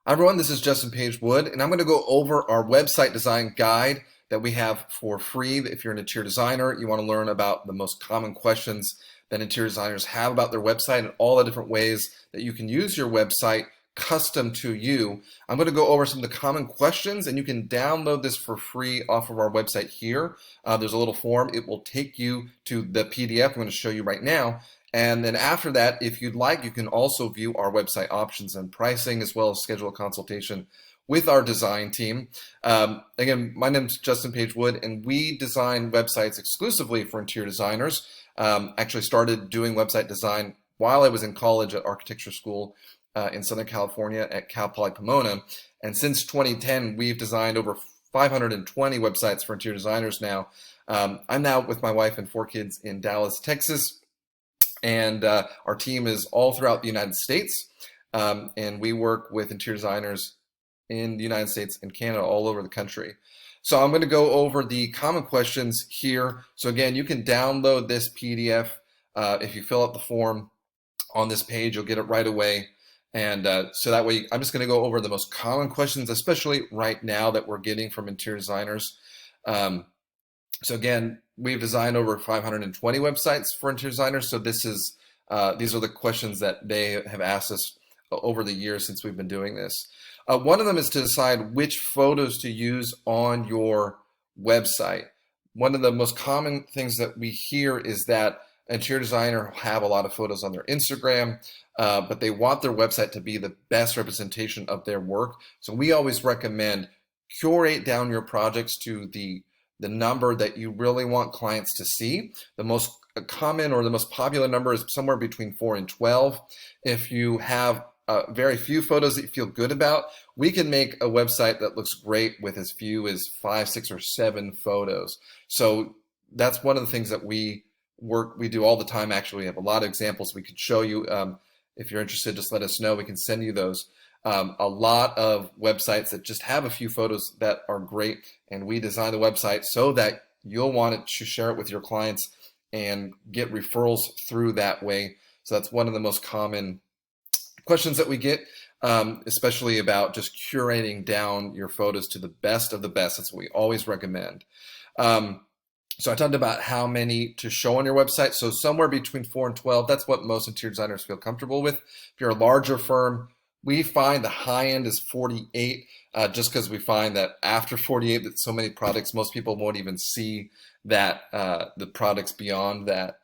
Hi everyone, this is Justin Page Wood, and I'm going to go over our website design guide that we have for free. If you're an interior designer, you want to learn about the most common questions that interior designers have about their website and all the different ways that you can use your website custom to you. I'm going to go over some of the common questions, and you can download this for free off of our website here. There's a little form. It will take you to the PDF I'm going to show you right now. And then after that, if you'd like, you can also view our website options and pricing, as well as schedule a consultation with our design team. Again, my name is Justin Page Wood, and we design websites exclusively for interior designers. Actually started doing website design while I was in college at architecture school in Southern California at Cal Poly Pomona. And since 2010, we've designed over 520 websites for interior designers now. I'm now with my wife and 4 kids in Dallas, Texas. And our team is all throughout the United States, and we work with interior designers in the United States and Canada, all over the country. So I'm going to go over the common questions here. So again, you can download this PDF. If you fill out the form on this page, you'll get it right away. And so that way, I'm just going to go over the most common questions, especially right now, that we're getting from interior designers. So again, we've designed over 520 websites for interior designers. So these are the questions that they have asked us over the years since we've been doing this. One of them is to decide which photos to use on your website. One of the most common things that we hear is that interior designer have a lot of photos on their Instagram, but they want their website to be the best representation of their work. So we always recommend curate down your projects to the number that you really want clients to see. The most common or the most popular number is somewhere between 4 and 12. If you have very few photos that you feel good about, we can make a website that looks great with as few as 5, 6, or 7 photos. So that's one of the things that we do all the time. Actually, we have a lot of examples we could show you. If you're interested, just let us know. We can send you those. A lot of websites that just have a few photos that are great, and we design the website so that you'll want to share it with your clients and get referrals through that way. So that's one of the most common questions that we get, especially about just curating down your photos to the best of the best. That's what we always recommend. So I talked about how many to show on your website. So somewhere between 4 and 12, that's what most interior designers feel comfortable with. If you're a larger firm, we find the high end is 48, just because we find that after 48, that so many products, most people won't even see that the products beyond that.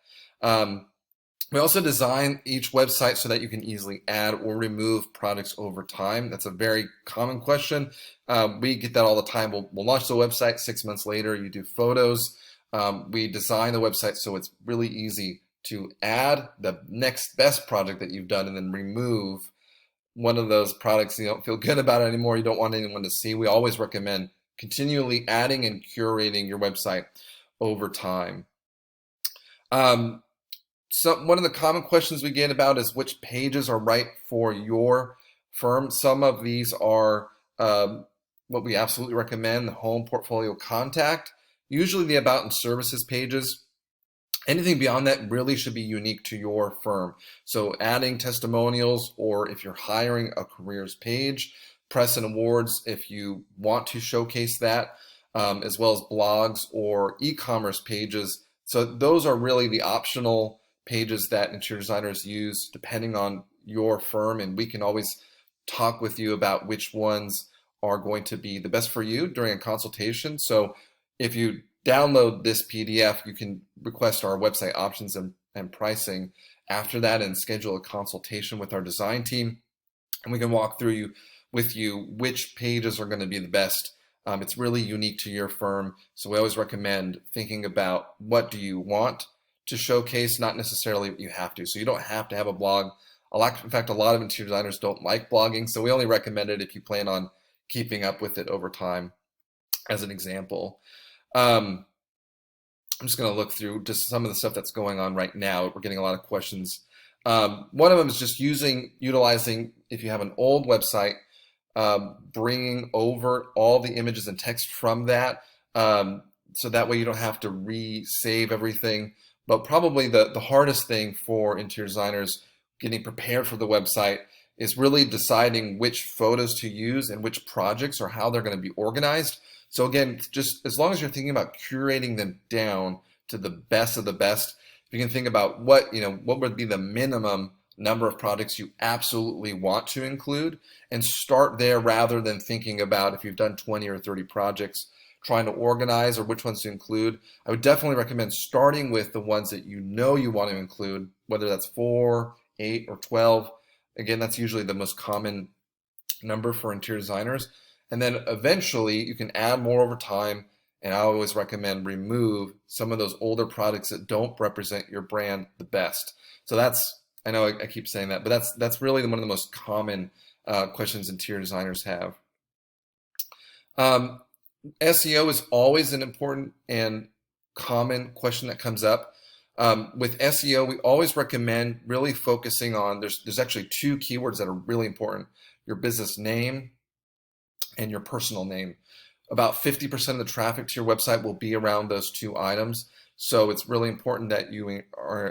We also design each website so that you can easily add or remove products over time. That's a very common question. We get that all the time. We'll launch the website 6 months later. You do photos. We design the website so it's really easy to add the next best project that you've done and then remove one of those products you don't feel good about it anymore, you don't want anyone to see. We always recommend continually adding and curating your website over time. So one of the common questions we get about is which pages are right for your firm. Some of these are what we absolutely recommend: the home, portfolio, contact. Usually the about and services pages. Anything beyond that really should be unique to your firm. So adding testimonials, or if you're hiring, a careers page, press and awards if you want to showcase that, as well as blogs or e-commerce pages. So those are really the optional pages that interior designers use depending on your firm, and we can always talk with you about which ones are going to be the best for you during a consultation. So if you download this PDF, you can request our website options and pricing after that and schedule a consultation with our design team. And we can walk through with you which pages are going to be the best. It's really unique to your firm. So we always recommend thinking about what do you want to showcase, not necessarily what you have to. So you don't have to have a blog. In fact, a lot of interior designers don't like blogging. So we only recommend it if you plan on keeping up with it over time, as an example. I'm just going to look through just some of the stuff that's going on right now. We're getting a lot of questions. One of them is just utilizing, if you have an old website, bringing over all the images and text from that, so that way you don't have to re-save everything. But probably the hardest thing for interior designers getting prepared for the website is really deciding which photos to use and which projects or how they're going to be organized. So again, just as long as you're thinking about curating them down to the best of the best, if you can think about what would be the minimum number of projects you absolutely want to include, and start there rather than thinking about if you've done 20 or 30 projects trying to organize or which ones to include. I would definitely recommend starting with the ones that you know you want to include, whether that's 4, 8, or 12. Again, that's usually the most common number for interior designers. And then eventually you can add more over time. And I always recommend remove some of those older products that don't represent your brand the best. So I know I keep saying that, but that's really one of the most common questions interior designers have. SEO is always an important and common question that comes up. With SEO, we always recommend really focusing on, there's actually 2 keywords that are really important: your business name and your personal name. About 50% of the traffic to your website will be around those 2 items. So it's really important that you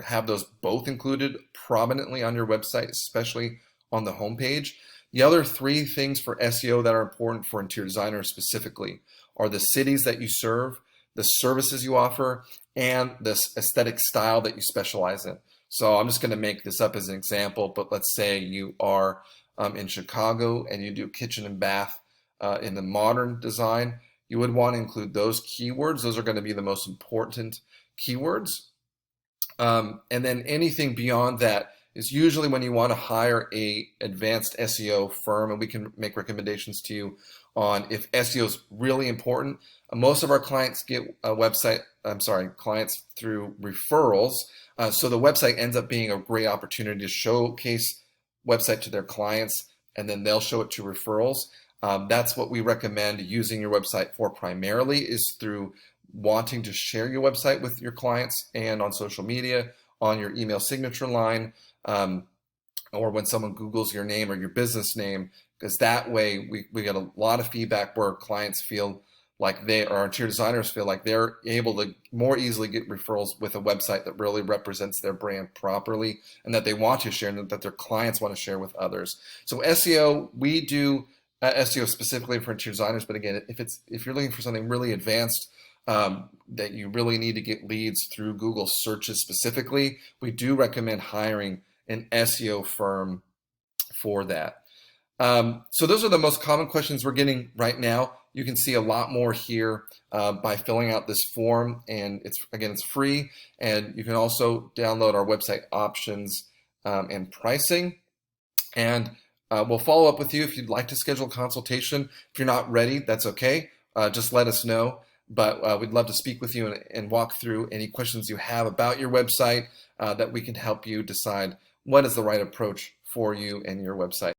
have those both included prominently on your website, especially on the homepage. The other 3 things for SEO that are important for interior designers specifically are the cities that you serve, the services you offer, and this aesthetic style that you specialize in. So I'm just going to make this up as an example, but let's say you are in Chicago and you do kitchen and bath in the modern design. You would want to include those keywords. Those are going to be the most important keywords. And then anything beyond that is usually when you want to hire a advanced SEO firm, and we can make recommendations to you on if SEO is really important. Most of our clients get clients through referrals. So the website ends up being a great opportunity to showcase website to their clients, and then they'll show it to referrals. That's what we recommend using your website for primarily, is through wanting to share your website with your clients and on social media, on your email signature line, or when someone Googles your name or your business name, because that way we get a lot of feedback where clients feel like or interior designers feel like they're able to more easily get referrals with a website that really represents their brand properly and that they want to share and that their clients want to share with others. So SEO, we do SEO specifically for interior designers, but again, if you're looking for something really advanced, that you really need to get leads through Google searches specifically, we do recommend hiring an SEO firm for that. So those are the most common questions we're getting right now. You can see a lot more here by filling out this form, and it's free, and you can also download our website options and pricing. And we'll follow up with you if you'd like to schedule a consultation. If you're not ready, that's okay. Just let us know. But we'd love to speak with you and walk through any questions you have about your website that we can help you decide what is the right approach for you and your website.